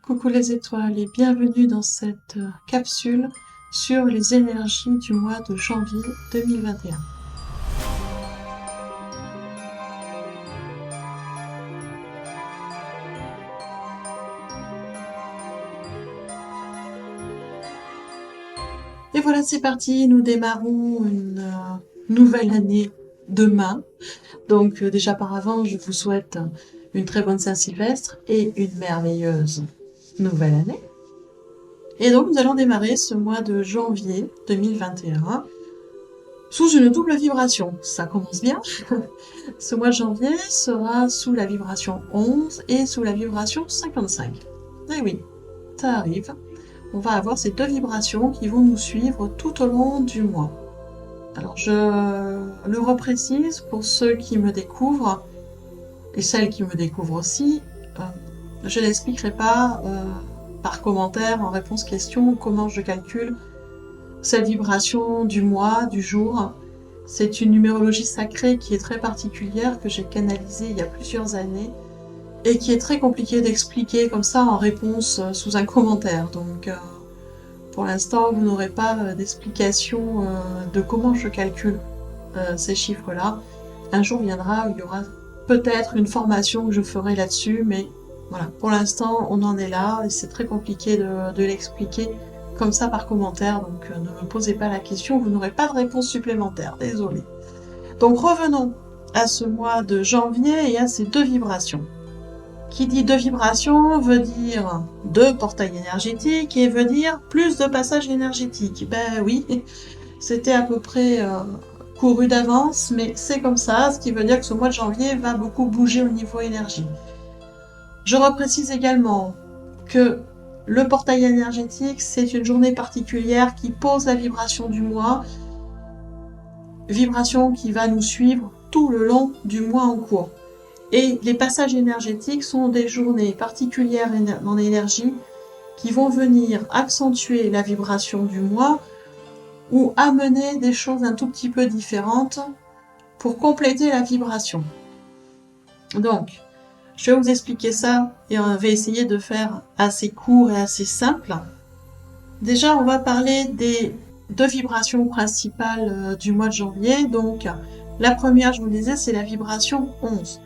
Coucou les étoiles et bienvenue dans cette capsule sur les énergies du mois de janvier 2021. Et voilà, c'est parti, nous démarrons une nouvelle année demain. Donc déjà par avant, je vous souhaite une très bonne Saint-Sylvestre et une merveilleuse nouvelle année. Et donc nous allons démarrer ce mois de janvier 2021 sous une double vibration. Ça commence bien. Ce mois de janvier sera sous la vibration 11 et sous la vibration 55. Eh oui, ça arrive. On va avoir ces deux vibrations qui vont nous suivre tout au long du mois. Alors je le reprécise pour ceux qui me découvrent et celles qui me découvrent aussi, je n'expliquerai pas par commentaire, en réponse question, comment je calcule cette vibration du mois, du jour. C'est une numérologie sacrée qui est très particulière, que j'ai canalisée il y a plusieurs années, et qui est très compliquée d'expliquer comme ça en réponse sous un commentaire. Donc pour l'instant, vous n'aurez pas d'explication de comment je calcule ces chiffres-là. Un jour viendra où il y aura peut-être une formation que je ferai là-dessus, mais voilà, pour l'instant, on en est là, et c'est très compliqué de l'expliquer comme ça par commentaire, donc ne me posez pas la question, vous n'aurez pas de réponse supplémentaire, désolé. Donc revenons à ce mois de janvier et à ces deux vibrations. Qui dit deux vibrations veut dire deux portails énergétiques et veut dire plus de passages énergétiques. Ben oui, c'était à peu près couru d'avance, mais c'est comme ça, ce qui veut dire que ce mois de janvier va beaucoup bouger au niveau énergie. Je reprécise également que le portail énergétique, c'est une journée particulière qui pose la vibration du mois, vibration qui va nous suivre tout le long du mois en cours. Et les passages énergétiques sont des journées particulières en énergie qui vont venir accentuer la vibration du mois ou amener des choses un tout petit peu différentes pour compléter la vibration. Donc, je vais vous expliquer ça et on va essayer de faire assez court et assez simple. Déjà, on va parler des deux vibrations principales du mois de janvier. Donc, la première, je vous le disais, c'est la vibration 11.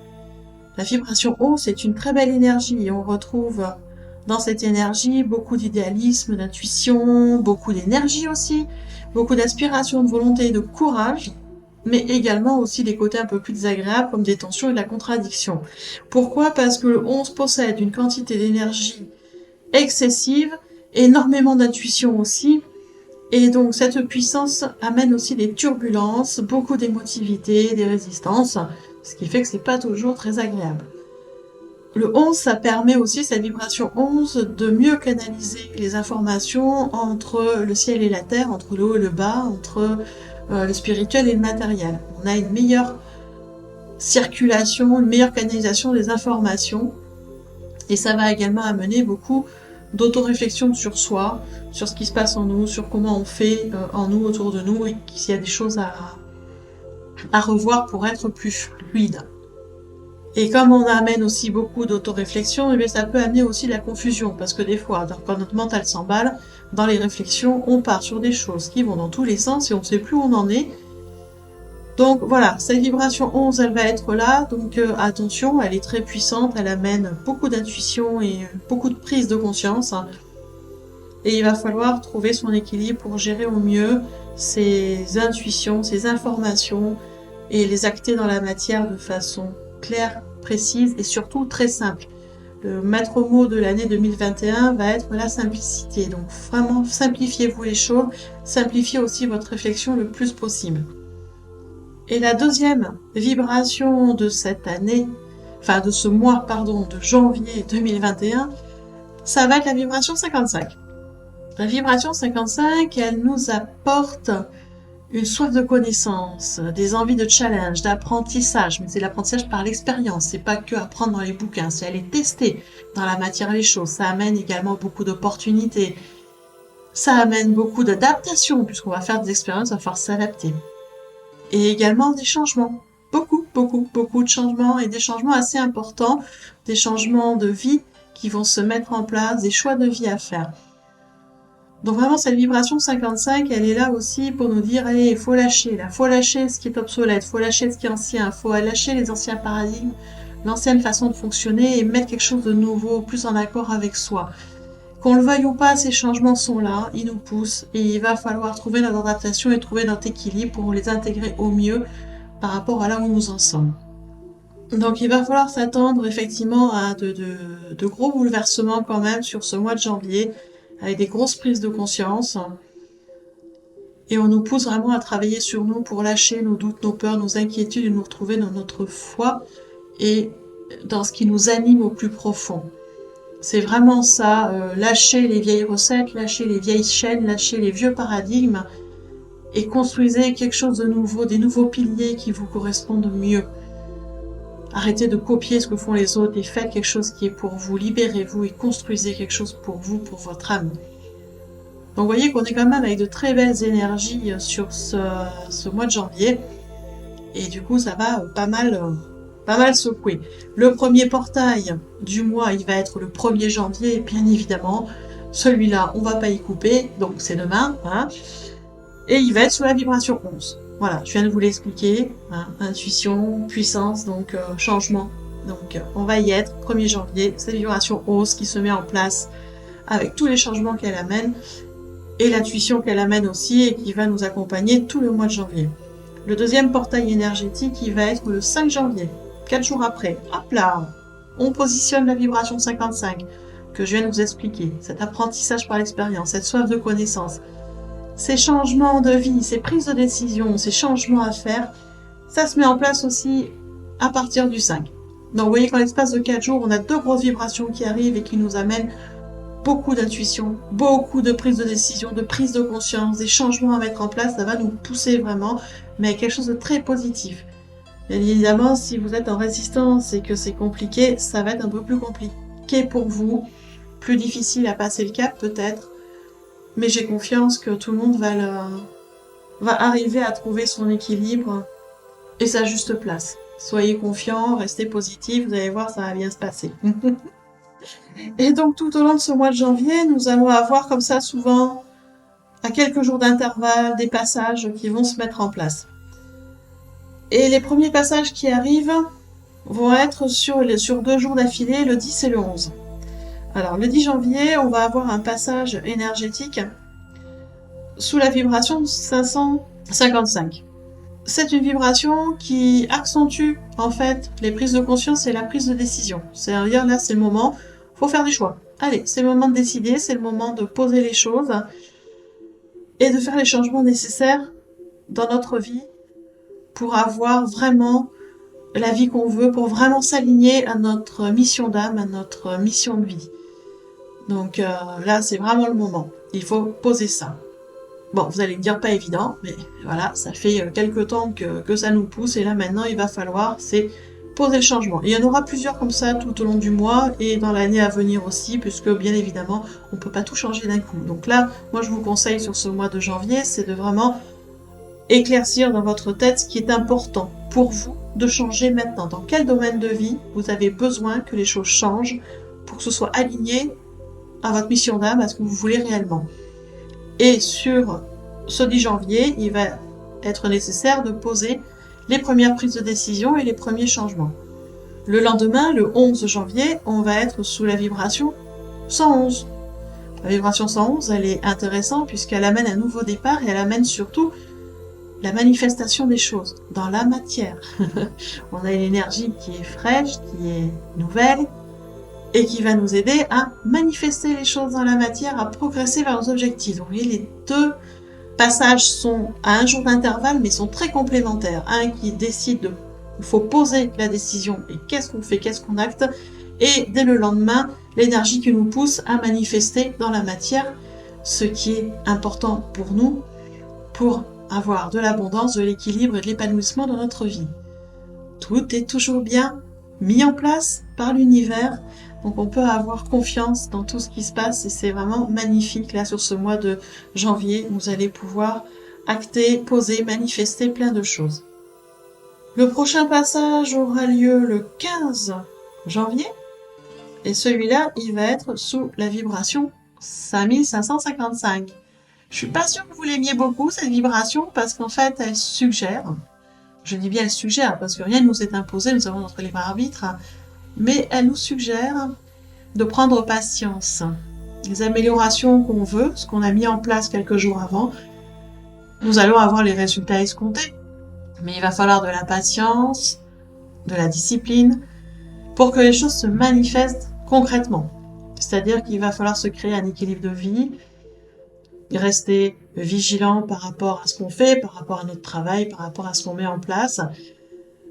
La vibration 11, c'est une très belle énergie et on retrouve dans cette énergie beaucoup d'idéalisme, d'intuition, beaucoup d'énergie aussi, beaucoup d'aspiration, de volonté et de courage, mais également aussi des côtés un peu plus désagréables comme des tensions et de la contradiction. Pourquoi ? Parce que le 11 possède une quantité d'énergie excessive, énormément d'intuition aussi, et donc cette puissance amène aussi des turbulences, beaucoup d'émotivité, des résistances, ce qui fait que c'est pas toujours très agréable. Le 11, ça permet aussi, cette vibration 11, de mieux canaliser les informations entre le ciel et la terre, entre le haut et le bas, entre le spirituel et le matériel. On a une meilleure circulation, une meilleure canalisation des informations, et ça va également amener beaucoup d'autoréflexion sur soi, sur ce qui se passe en nous, sur comment on fait en nous, autour de nous, et s'il y a des choses à revoir pour être plus fluide. Et comme on amène aussi beaucoup d'autoréflexion, eh ça peut amener aussi de la confusion, parce que des fois, quand notre mental s'emballe, dans les réflexions, on part sur des choses qui vont dans tous les sens et on ne sait plus où on en est. Donc voilà, cette vibration 11, elle va être là, donc attention, elle est très puissante, elle amène beaucoup d'intuition et beaucoup de prise de conscience. Et il va falloir trouver son équilibre pour gérer au mieux ses intuitions, ses informations et les acter dans la matière de façon claire, précise et surtout très simple. Le maître mot de l'année 2021 va être la simplicité. Donc vraiment, simplifiez-vous les choses, simplifiez aussi votre réflexion le plus possible. Et la deuxième vibration de cette année, enfin de ce mois, de janvier 2021, ça va être la vibration 55. La vibration 55, elle nous apporte une soif de connaissance, des envies de challenge, d'apprentissage, mais c'est l'apprentissage par l'expérience, c'est pas que apprendre dans les bouquins, c'est aller tester dans la matière les choses, ça amène également beaucoup d'opportunités, ça amène beaucoup d'adaptation, puisqu'on va faire des expériences, on va falloir s'adapter. Et également des changements, beaucoup de changements, et des changements assez importants, des changements de vie qui vont se mettre en place, des choix de vie à faire. Donc vraiment, cette vibration 55, elle est là aussi pour nous dire, allez, il faut lâcher, là, faut lâcher ce qui est obsolète, faut lâcher ce qui est ancien, faut lâcher les anciens paradigmes, l'ancienne façon de fonctionner et mettre quelque chose de nouveau, plus en accord avec soi. Qu'on le veuille ou pas, ces changements sont là, ils nous poussent et il va falloir trouver notre adaptation et trouver notre équilibre pour les intégrer au mieux par rapport à là où nous en sommes. Donc il va falloir s'attendre effectivement à de gros bouleversements quand même sur ce mois de janvier, avec des grosses prises de conscience. Et on nous pousse vraiment à travailler sur nous pour lâcher nos doutes, nos peurs, nos inquiétudes et nous retrouver dans notre foi et dans ce qui nous anime au plus profond. C'est vraiment ça, lâcher les vieilles recettes, lâcher les vieilles chaînes, lâcher les vieux paradigmes et construisez quelque chose de nouveau, des nouveaux piliers qui vous correspondent mieux. Arrêtez de copier ce que font les autres et faites quelque chose qui est pour vous, libérez-vous et construisez quelque chose pour vous, pour votre âme. Donc vous voyez qu'on est quand même avec de très belles énergies sur ce mois de janvier et du coup ça va pas mal secouer. Le premier portail du mois, il va être le 1er janvier, bien évidemment. Celui-là, on va pas y couper, donc c'est demain. Hein, et il va être sous la vibration 11. Voilà, je viens de vous l'expliquer. Hein, intuition, puissance, donc changement. Donc on va y être, 1er janvier, c'est la vibration 11 qui se met en place avec tous les changements qu'elle amène et l'intuition qu'elle amène aussi et qui va nous accompagner tout le mois de janvier. Le deuxième portail énergétique, il va être le 5 janvier. 4 jours après, hop là, on positionne la vibration 55 que je viens de vous expliquer, cet apprentissage par l'expérience, cette soif de connaissance, ces changements de vie, ces prises de décision, ces changements à faire, ça se met en place aussi à partir du 5. Donc vous voyez qu'en l'espace de 4 jours, on a 2 grosses vibrations qui arrivent et qui nous amènent beaucoup d'intuition, beaucoup de prises de décision, de prise de conscience, des changements à mettre en place, ça va nous pousser vraiment, mais quelque chose de très positif. Bien évidemment, si vous êtes en résistance et que c'est compliqué, ça va être un peu plus compliqué pour vous, plus difficile à passer le cap peut-être, mais j'ai confiance que tout le monde va arriver à trouver son équilibre et sa juste place. Soyez confiants, restez positifs, vous allez voir, ça va bien se passer. Et donc tout au long de ce mois de janvier, nous allons avoir comme ça souvent, à quelques jours d'intervalle, des passages qui vont se mettre en place. Et les premiers passages qui arrivent vont être sur 2 jours d'affilée, le 10 et le 11. Alors le 10 janvier, on va avoir un passage énergétique sous la vibration 555. C'est une vibration qui accentue en fait les prises de conscience et la prise de décision. C'est-à-dire là, c'est le moment, faut faire des choix. Allez, c'est le moment de décider, c'est le moment de poser les choses et de faire les changements nécessaires dans notre vie pour avoir vraiment la vie qu'on veut, pour vraiment s'aligner à notre mission d'âme, à notre mission de vie. Donc là, c'est vraiment le moment. Il faut poser ça. Bon, vous allez me dire pas évident, mais voilà, ça fait quelques temps que ça nous pousse, et là maintenant, il va falloir, c'est poser le changement. Et il y en aura plusieurs comme ça tout au long du mois, et dans l'année à venir aussi, puisque bien évidemment, on peut pas tout changer d'un coup. Donc là, moi je vous conseille sur ce mois de janvier, c'est de vraiment éclaircir dans votre tête ce qui est important pour vous de changer maintenant. Dans quel domaine de vie vous avez besoin que les choses changent pour que ce soit aligné à votre mission d'âme, à ce que vous voulez réellement. Et sur ce 10 janvier, il va être nécessaire de poser les premières prises de décision et les premiers changements. Le lendemain, le 11 janvier, on va être sous la vibration 111. La vibration 111, elle est intéressante puisqu'elle amène un nouveau départ et elle amène surtout la manifestation des choses dans la matière. On a une énergie qui est fraîche, qui est nouvelle, et qui va nous aider à manifester les choses dans la matière, à progresser vers nos objectifs. Donc les 2 passages sont à 1 jour d'intervalle, mais sont très complémentaires. Un qui décide de... Il faut poser la décision, et qu'est-ce qu'on fait, qu'est-ce qu'on acte, et dès le lendemain, l'énergie qui nous pousse à manifester dans la matière ce qui est important pour nous, pour avoir de l'abondance, de l'équilibre et de l'épanouissement dans notre vie. Tout est toujours bien mis en place par l'univers, donc on peut avoir confiance dans tout ce qui se passe et c'est vraiment magnifique. Là, sur ce mois de janvier, vous allez pouvoir acter, poser, manifester plein de choses. Le prochain passage aura lieu le 15 janvier. Et celui-là, il va être sous la vibration 5555. Je suis pas sûre que vous l'aimiez beaucoup, cette vibration, parce qu'en fait, elle suggère, je dis bien elle suggère, parce que rien ne nous est imposé, nous avons notre libre arbitre, mais elle nous suggère de prendre patience. Les améliorations qu'on veut, ce qu'on a mis en place quelques jours avant, nous allons avoir les résultats escomptés. Mais il va falloir de la patience, de la discipline, pour que les choses se manifestent concrètement. C'est-à-dire qu'il va falloir se créer un équilibre de vie, rester vigilant par rapport à ce qu'on fait, par rapport à notre travail, par rapport à ce qu'on met en place,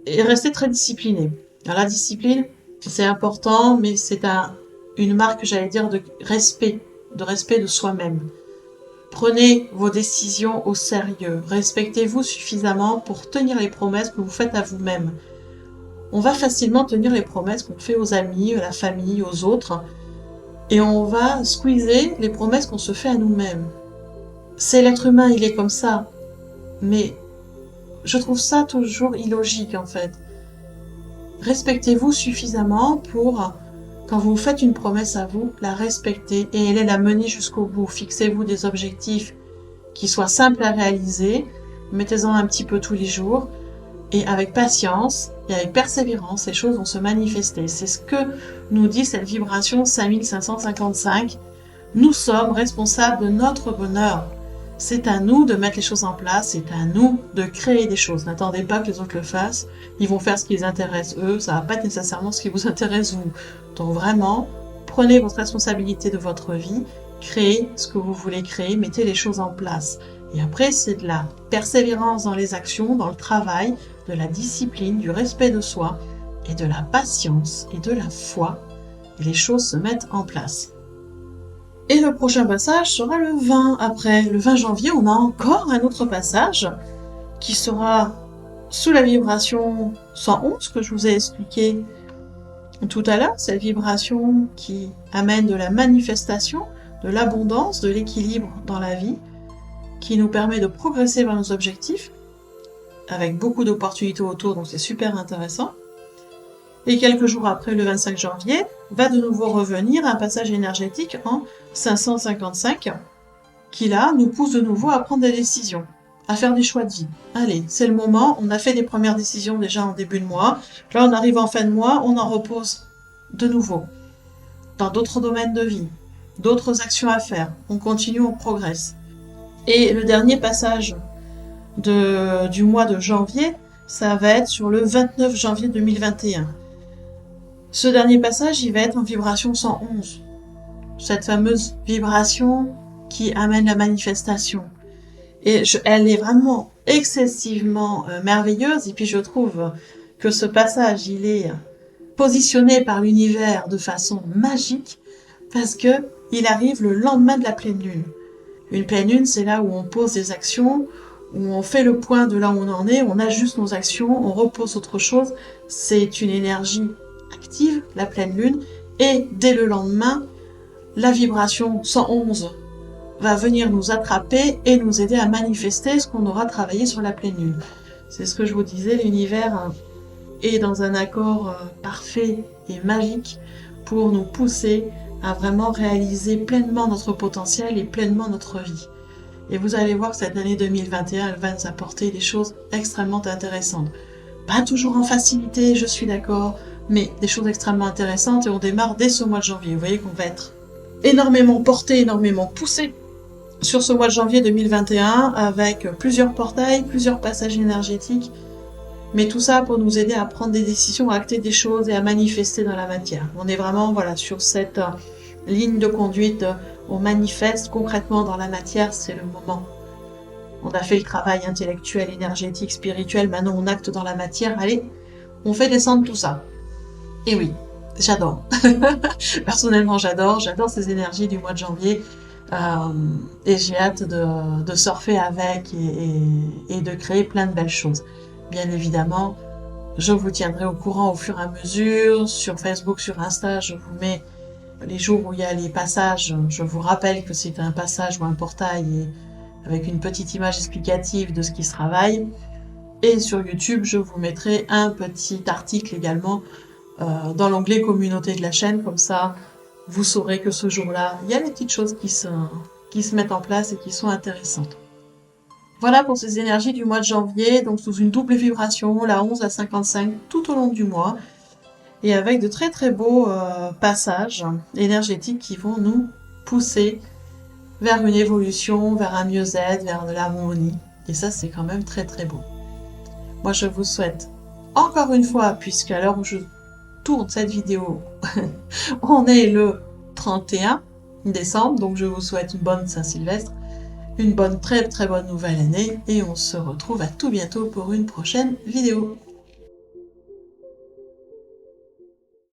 et rester très discipliné. Alors la discipline, c'est important, mais c'est une marque, j'allais dire, de respect de soi-même. Prenez vos décisions au sérieux, respectez-vous suffisamment pour tenir les promesses que vous faites à vous-même. On va facilement tenir les promesses qu'on fait aux amis, à la famille, aux autres, et on va squeezer les promesses qu'on se fait à nous-mêmes. C'est l'être humain, il est comme ça, mais je trouve ça toujours illogique en fait. Respectez-vous suffisamment pour, quand vous faites une promesse à vous, la respecter et elle est la mener jusqu'au bout. Fixez-vous des objectifs qui soient simples à réaliser, mettez-en un petit peu tous les jours, et avec patience et avec persévérance, les choses vont se manifester. C'est ce que nous dit cette vibration 5555. Nous sommes responsables de notre bonheur. C'est à nous de mettre les choses en place, c'est à nous de créer des choses. N'attendez pas que les autres le fassent. Ils vont faire ce qui les intéresse eux, ça va pas être nécessairement ce qui vous intéresse vous. Donc vraiment, prenez votre responsabilité de votre vie, créez ce que vous voulez créer, mettez les choses en place. Et après, c'est de la persévérance dans les actions, dans le travail, de la discipline, du respect de soi, et de la patience et de la foi. Et les choses se mettent en place. Et le prochain passage sera le 20 après. Le 20 janvier, on a encore un autre passage qui sera sous la vibration 111 que je vous ai expliqué tout à l'heure. Cette vibration qui amène de la manifestation, de l'abondance, de l'équilibre dans la vie, qui nous permet de progresser vers nos objectifs, avec beaucoup d'opportunités autour, donc c'est super intéressant. Et quelques jours après, le 25 janvier, va de nouveau revenir un passage énergétique en 555, qui là, nous pousse de nouveau à prendre des décisions, à faire des choix de vie. Allez, c'est le moment, on a fait des premières décisions déjà en début de mois, là on arrive en fin de mois, on en repose de nouveau, dans d'autres domaines de vie, d'autres actions à faire, on continue, on progresse. Et le dernier passage du mois de janvier, ça va être sur le 29 janvier 2021. Ce dernier passage, il va être en vibration 111. Cette fameuse vibration qui amène la manifestation. Et elle est vraiment excessivement merveilleuse. Et puis je trouve que ce passage, il est positionné par l'univers de façon magique parce que il arrive le lendemain de la pleine lune. Une pleine lune, c'est là où on pose des actions, où on fait le point de là où on en est, on ajuste nos actions, on repose autre chose. C'est une énergie active, la pleine lune, et dès le lendemain, la vibration 111 va venir nous attraper et nous aider à manifester ce qu'on aura travaillé sur la pleine lune. C'est ce que je vous disais, l'univers est dans un accord parfait et magique pour nous pousser à vraiment réaliser pleinement notre potentiel et pleinement notre vie. Et vous allez voir que cette année 2021, elle va nous apporter des choses extrêmement intéressantes. Pas toujours en facilité, je suis d'accord, mais des choses extrêmement intéressantes et on démarre dès ce mois de janvier. Vous voyez qu'on va être énormément porté, énormément poussé sur ce mois de janvier 2021 avec plusieurs portails, plusieurs passages énergétiques, mais tout ça pour nous aider à prendre des décisions, à acter des choses et à manifester dans la matière. On est vraiment sur cette ligne de conduite, on manifeste concrètement dans la matière, c'est le moment. On a fait le travail intellectuel, énergétique, spirituel, maintenant on acte dans la matière, allez, on fait descendre tout ça. Et oui, j'adore. Personnellement, j'adore ces énergies du mois de janvier. Et j'ai hâte de surfer avec et de créer plein de belles choses. Bien évidemment, je vous tiendrai au courant au fur et à mesure. Sur Facebook, sur Insta, je vous mets les jours où il y a les passages. Je vous rappelle que c'est un passage ou un portail avec une petite image explicative de ce qui se travaille. Et sur YouTube, je vous mettrai un petit article également dans l'onglet communauté de la chaîne, comme ça vous saurez que ce jour-là, il y a des petites choses qui se mettent en place et qui sont intéressantes. Voilà pour ces énergies du mois de janvier, donc sous une double vibration, la 11 à 55 tout au long du mois, et avec de très très beaux passages énergétiques qui vont nous pousser vers une évolution, vers un mieux-être, vers de l'harmonie. Et ça, c'est quand même très très beau. Moi, je vous souhaite, encore une fois, puisqu'à l'heure où je tourne cette vidéo, on est le 31 décembre, donc je vous souhaite une bonne Saint-Sylvestre, une bonne, très très bonne nouvelle année, et on se retrouve à tout bientôt pour une prochaine vidéo.